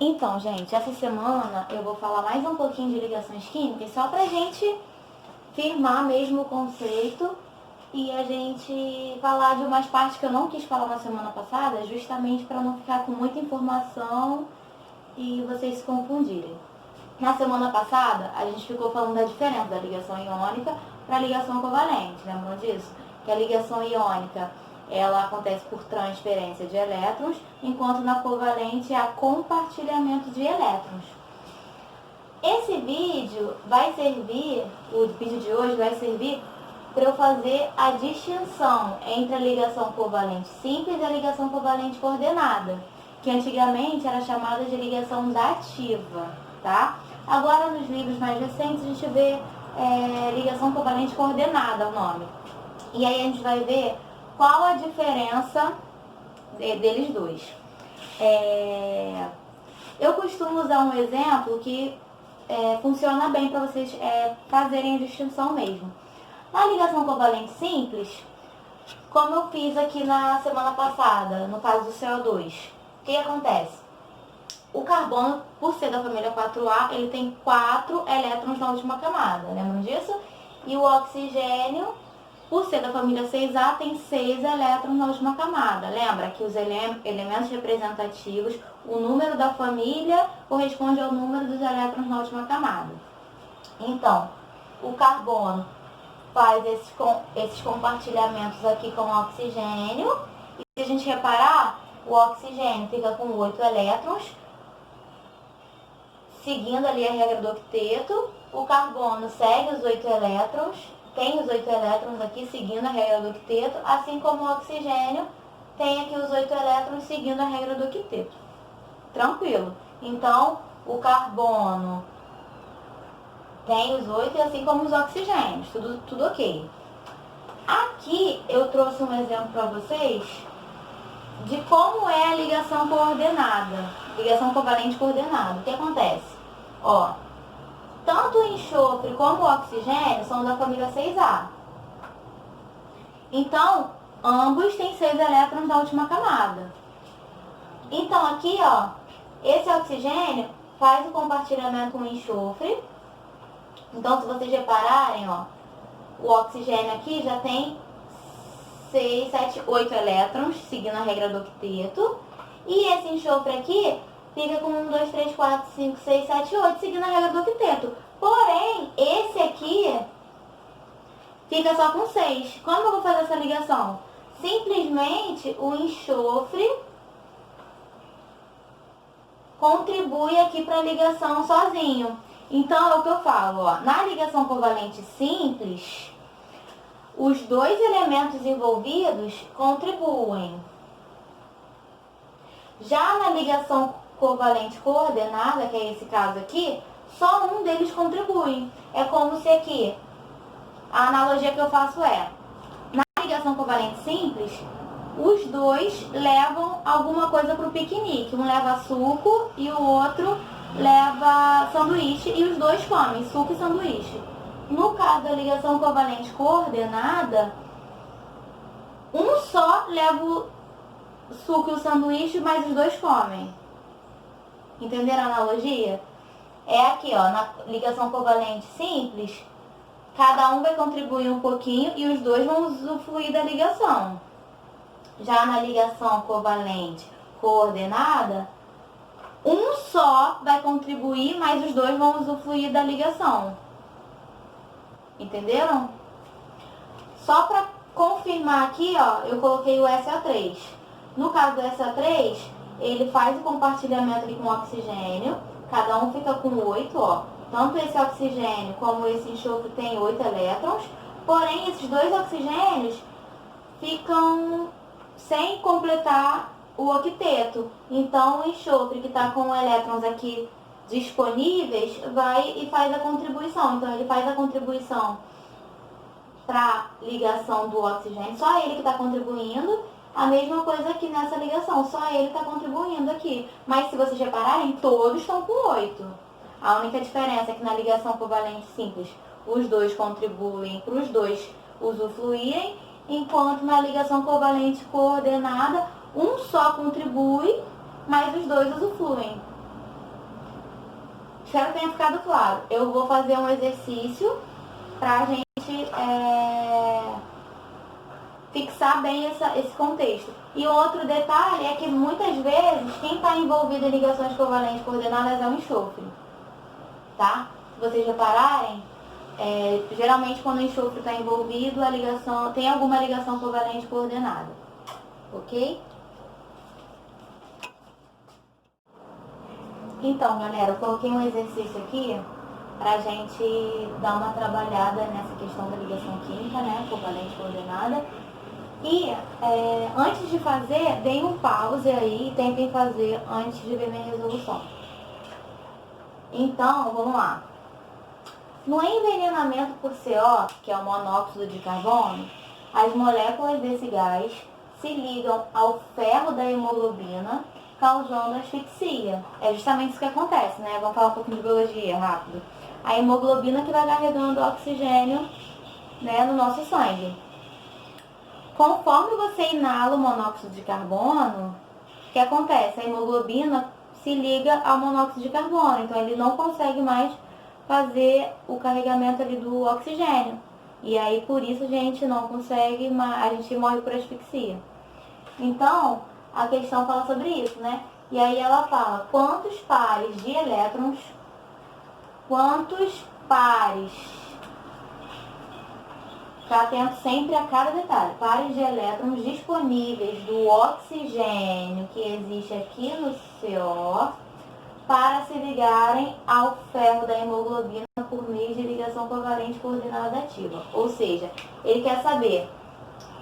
Então, gente, essa semana eu vou falar mais um pouquinho de ligações químicas, só pra gente firmar mesmo o conceito e a gente falar de umas partes que eu não quis falar na semana passada, justamente para não ficar com muita informação e vocês se confundirem. Na semana passada, a gente ficou falando da diferença da ligação iônica para a ligação covalente, lembram disso? Que a ligação iônica ela acontece por transferência de elétrons, enquanto na covalente há compartilhamento de elétrons. Esse vídeo vai servir, o vídeo de hoje vai servir para eu fazer a distinção entre a ligação covalente simples e a ligação covalente coordenada, que antigamente era chamada de ligação dativa, tá? Agora, nos livros mais recentes, a gente vê ligação covalente coordenada, o nome. E aí a gente vai ver qual a diferença deles dois. Eu costumo usar um exemplo que funciona bem para vocês fazerem a distinção mesmo. Na ligação covalente simples, como eu fiz aqui na semana passada, no caso do CO2, o que acontece? O carbono, por ser da família 4A, ele tem 4 elétrons na última camada, lembram disso? E o oxigênio, por ser da família 6A, tem 6 elétrons na última camada. Lembra que os elementos representativos, o número da família corresponde ao número dos elétrons na última camada. Então, o carbono faz esses compartilhamentos aqui com o oxigênio. E se a gente reparar, o oxigênio fica com 8 elétrons, seguindo ali a regra do octeto. O carbono segue os 8 elétrons, tem os 8 elétrons aqui seguindo a regra do octeto, assim como o oxigênio tem aqui os 8 elétrons seguindo a regra do octeto. Tranquilo? Então, o carbono tem os 8, assim como os oxigênios, tudo ok. Aqui eu trouxe um exemplo para vocês de como é a ligação coordenada, ligação covalente coordenada. O que acontece? Ó, tanto o enxofre como o oxigênio são da família 6A. Então, ambos têm 6 elétrons na última camada. Então aqui, ó, esse oxigênio faz o compartilhamento com o enxofre. Então, se vocês repararem, ó, o oxigênio aqui já tem 6, 7, 8 elétrons, seguindo a regra do octeto. E esse enxofre aqui fica com 1, 2, 3, 4, 5, 6, 7, 8, seguindo a regra do octeto. Porém, esse aqui fica só com 6. Como eu vou fazer essa ligação? Simplesmente o enxofre contribui aqui para a ligação sozinho. Então, é o que eu falo, ó, na ligação covalente simples, os dois elementos envolvidos contribuem. Já na ligação covalente coordenada, que é esse caso aqui, só um deles contribui. É como se aqui, a analogia que eu faço é, na ligação covalente simples, os dois levam alguma coisa para o piquenique. Um leva suco e o outro leva sanduíche e os dois comem suco e sanduíche. No caso da ligação covalente coordenada, um só leva o suco e o sanduíche, mas os dois comem. Entenderam a analogia? É aqui, ó, na ligação covalente simples, cada um vai contribuir um pouquinho e os dois vão usufruir da ligação. Já na ligação covalente coordenada, um só vai contribuir, mas os dois vão usufruir da ligação. Entenderam? Só para confirmar aqui, ó, eu coloquei o SO3. No caso do SO3, ele faz o compartilhamento aqui com o oxigênio. Cada um fica com 8, ó. Tanto esse oxigênio como esse enxofre tem 8 elétrons. Porém, esses dois oxigênios ficam sem completar o octeto. Então, o enxofre que está com elétrons aqui disponíveis vai e faz a contribuição. Então, ele faz a contribuição para ligação do oxigênio. Só ele que está contribuindo. A mesma coisa aqui nessa ligação. Só ele está contribuindo aqui. Mas, se vocês repararem, todos estão com 8. A única diferença é que na ligação covalente simples, os dois contribuem para os dois usufruírem, enquanto na ligação covalente coordenada, um só contribui, mas os dois usufruem. Espero que tenha ficado claro. Eu vou fazer um exercício pra gente fixar bem esse contexto. E outro detalhe é que muitas vezes quem está envolvido em ligações covalentes coordenadas é o enxofre, tá? Se vocês repararem, geralmente quando o enxofre está envolvido, a ligação tem alguma ligação covalente coordenada, ok? Então, galera, eu coloquei um exercício aqui pra gente dar uma trabalhada nessa questão da ligação química, né, covalente coordenada. E antes de fazer, deem um pause aí e tentem fazer antes de ver minha resolução. Então, vamos lá. No envenenamento por CO, que é o monóxido de carbono, as moléculas desse gás se ligam ao ferro da hemoglobina, causando asfixia. É justamente isso que acontece, né? Vamos falar um pouquinho de biologia rápido. A hemoglobina que vai carregando oxigênio, né, no nosso sangue. Conforme você inala o monóxido de carbono, o que acontece? A hemoglobina se liga ao monóxido de carbono, então ele não consegue mais fazer o carregamento ali do oxigênio. E aí por isso a gente não consegue, a gente morre por asfixia. Então, a questão fala sobre isso, né? E aí ela fala quantos pares de elétrons, ficar atento sempre a cada detalhe, pares de elétrons disponíveis do oxigênio que existe aqui no CO para se ligarem ao ferro da hemoglobina por meio de ligação covalente coordenada ativa. Ou seja, ele quer saber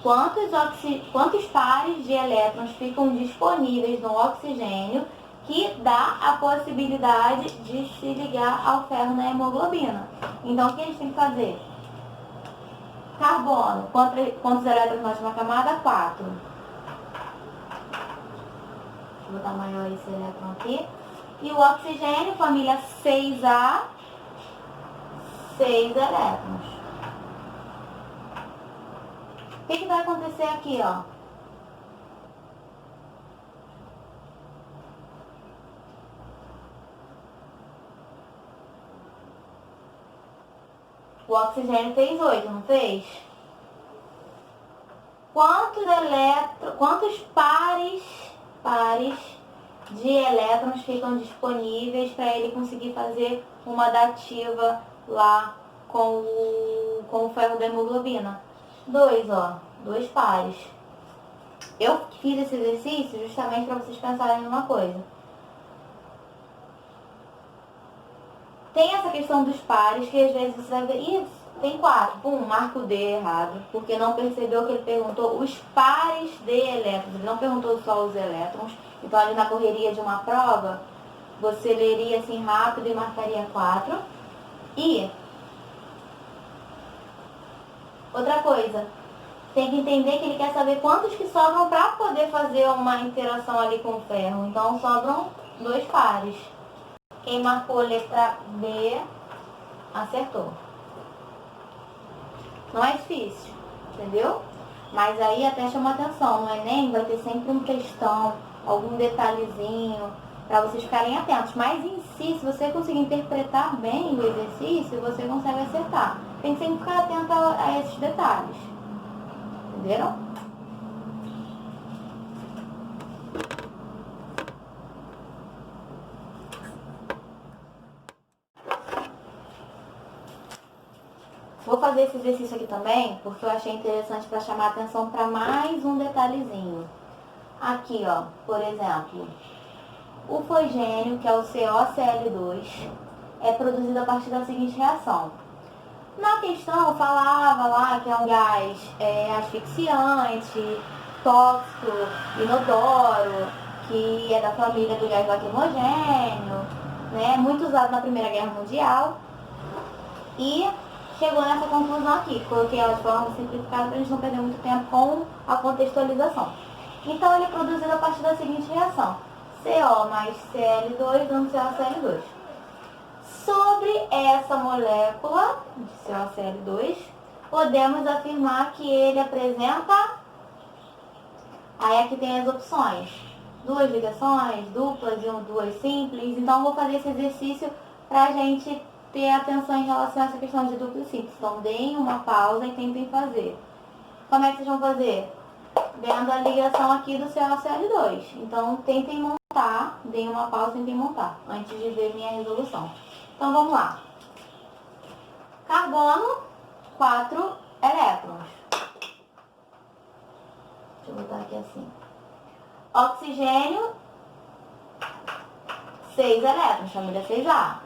quantos pares de elétrons ficam disponíveis no oxigênio que dá a possibilidade de se ligar ao ferro na hemoglobina. Então, o que a gente tem que fazer? Carbono, quantos elétrons nós temos na camada? 4. Vou botar maior esse elétron aqui. E o oxigênio, família 6A, 6 elétrons. O que vai acontecer aqui, ó? O oxigênio fez 8, não fez? Quantos pares de elétrons ficam disponíveis para ele conseguir fazer uma dativa lá com o ferro da hemoglobina? 2, ó. 2 pares. Eu fiz esse exercício justamente para vocês pensarem em uma coisa. Tem essa questão dos pares que às vezes você vai ver, ih, tem 4, pum, marca o D errado, porque não percebeu que ele perguntou os pares de elétrons, ele não perguntou só os elétrons. Então ali na correria de uma prova, você leria assim rápido e marcaria 4. E outra coisa, tem que entender que ele quer saber quantos que sobram para poder fazer uma interação ali com o ferro. Então sobram 2 pares. Quem marcou a letra B, acertou. Não é difícil, entendeu? Mas aí até chama atenção, no Enem vai ter sempre um textão, algum detalhezinho, para vocês ficarem atentos. Mas em si, se você conseguir interpretar bem o exercício, você consegue acertar. Tem que sempre ficar atento a esses detalhes. Entenderam? Vou fazer esse exercício aqui também, porque eu achei interessante para chamar a atenção para mais um detalhezinho. Aqui, ó, por exemplo, o fosgênio, que é o COCl2, é produzido a partir da seguinte reação. Na questão, eu falava lá que é um gás asfixiante, tóxico, inodoro, que é da família do gás lacrimogêneo, né, muito usado na Primeira Guerra Mundial. E chegou nessa conclusão aqui. Coloquei ela de forma simplificada para a gente não perder muito tempo com a contextualização. Então, ele é produzido a partir da seguinte reação. CO mais Cl2 dando COCl2. Sobre essa molécula de COCl2, podemos afirmar que ele apresenta... Aí aqui tem as opções. 2 ligações, duplas e 2 simples. Então, vou fazer esse exercício pra gente ter atenção em relação a essa questão de duplo e simples. Então, deem uma pausa e tentem fazer. Como é que vocês vão fazer? Vendo a ligação aqui do COCl2. Então, tentem montar, deem uma pausa e tentem montar, antes de ver minha resolução. Então, vamos lá. Carbono, 4 elétrons. Deixa eu botar aqui assim. Oxigênio, 6 elétrons, família 6A.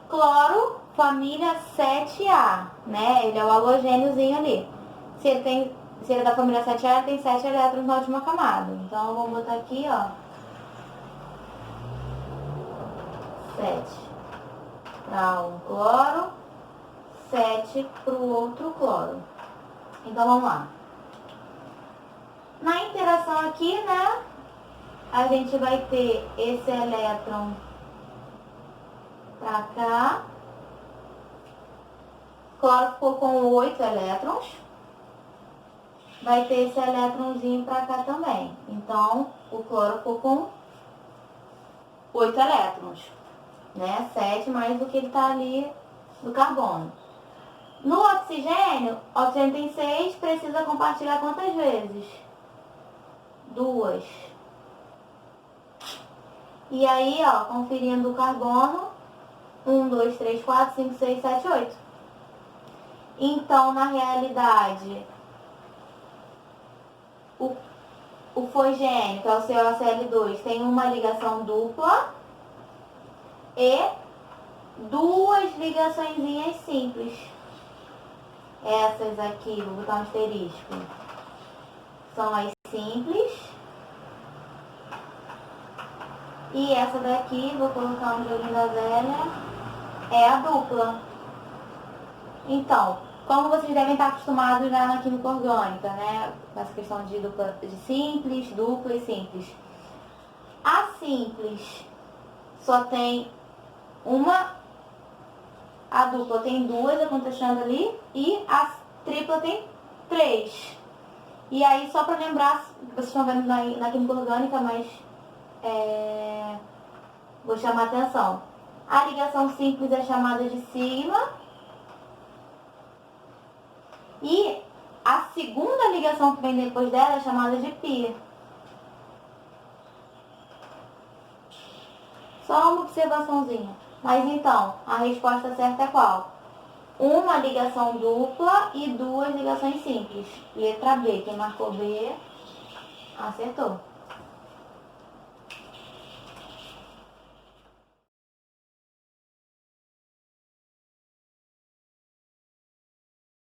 Cloro, família 7A, né? Ele é o halogêniozinho ali. Se ele é da família 7A, ele tem 7 elétrons na última camada. Então, vamos botar aqui, ó. 7 para um cloro, 7 para o outro cloro. Então, vamos lá. Na interação aqui, né? A gente vai ter esse elétron pra cá. Cloro ficou com 8 elétrons. Vai ter esse elétronzinho pra cá também. Então, o cloro ficou com 8 elétrons, né? 7 mais do que ele tá ali do carbono. No oxigênio, o oxigênio tem 6, precisa compartilhar quantas vezes? 2. E aí, ó, conferindo o carbono, 1, 2, 3, 4, 5, 6, 7, 8. Então, na realidade, o fosgênio, que é o COCl2, tem uma ligação dupla e 2 ligaçõezinhas simples. Essas aqui, vou botar um asterisco, são as simples. E essa daqui, vou colocar um joguinho da velha, é a dupla. Então, como vocês devem estar acostumados já na química orgânica, né? Com essa questão de dupla, de simples, dupla e simples. A simples só tem uma, a dupla tem 2 acontecendo ali e a tripla tem 3. E aí, só para lembrar, vocês estão vendo na química orgânica, mas vou chamar a atenção. A ligação simples é chamada de sigma. E a segunda ligação que vem depois dela é chamada de pi. Só uma observaçãozinha. Mas então, a resposta certa é qual? Uma ligação dupla e 2 ligações simples. Letra B. Quem marcou B, acertou.